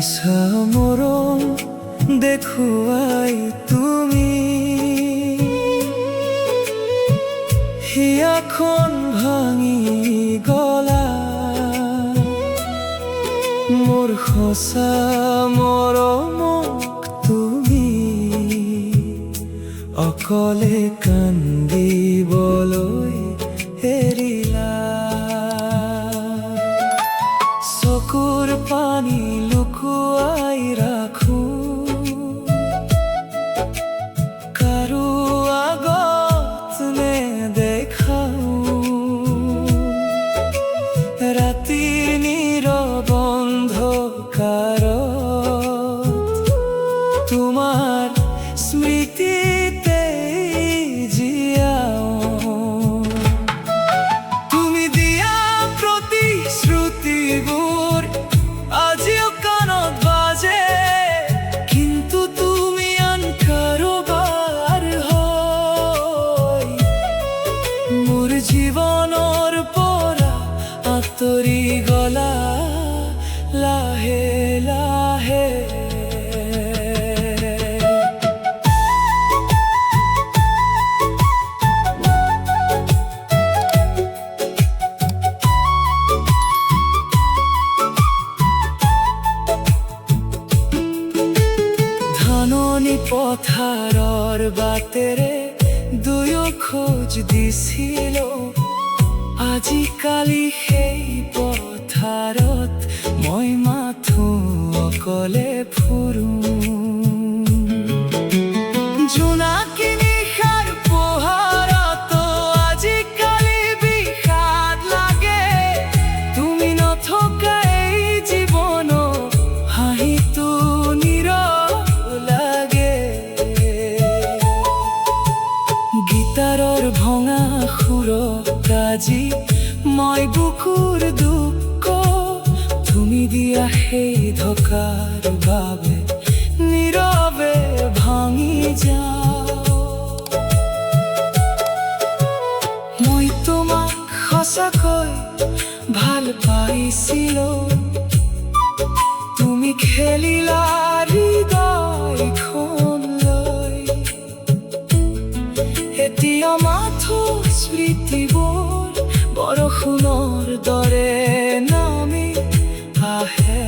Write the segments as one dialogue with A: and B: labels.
A: মিছা মৰম দেখুৱাই তুমি হিয়াখন ভাঙি গলা। মোৰ সঁচা মৰমক তুমি অকলে কান্দিবলৈ এৰিলা। চকুৰ পানী লুকুৱাই ৰাখো, কাৰো আগত নেদেখাও। ৰাতি নীৰৱ অন্ধকাৰত তোমাৰ স্মৃতিতে জীয়াও। তুমি দিয়া প্ৰতিশ্ৰুতিবোৰ আজিও কাণত বাজে, কিন্তু তুমি আন কাৰোবাৰ হৈ মোৰ জীৱনৰ পৰা আঁতৰি গলা লাহে লাহে। ধাননি পথাৰৰ বাটেৰে দুয়ো খোজ দিছিলো, আজিকালি সেই পথাৰত মই মাথো অকলে ফুৰো। জোনাকী নিশাৰ পোহৰতো আজিকালি বিষাদ লাগে, তুমি নথকা এই জীৱন হাঁহিটো গীতাৰৰ ভঙা সুৰত আজি মই বুকুৰ দুখ, তুমি দিয়া সেই ধকাৰ বাবে নীৰৱে ভাঙি যাওঁ। মই তোমাক সঁচাকৈ ভাল পাইছিলো, তুমি খেলিলা হৃদয়খন লৈ। এতিয়া মাথো স্মৃতিবোৰ বৰষুণৰ দৰে নামি আহে।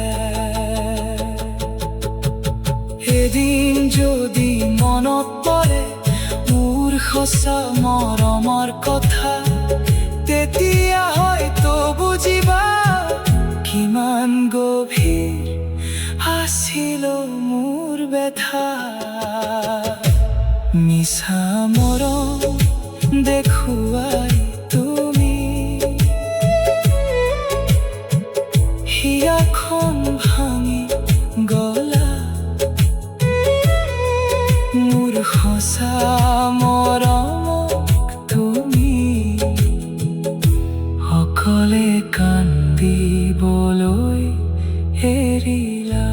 A: এদিন যদি মনত পৰে মোৰ সঁচা মৰমৰ কথা, তেতিয়া হয়তো বুজিবা কিমান গভীৰ আছিল মোৰ ব্যথা। মিছা মৰম দেখুৱাই তুমি হিয়াখন ভাঙি গলা। মোৰ সঁচা মৰমক তুমি অকলে কান্দিবলৈ এৰিলা।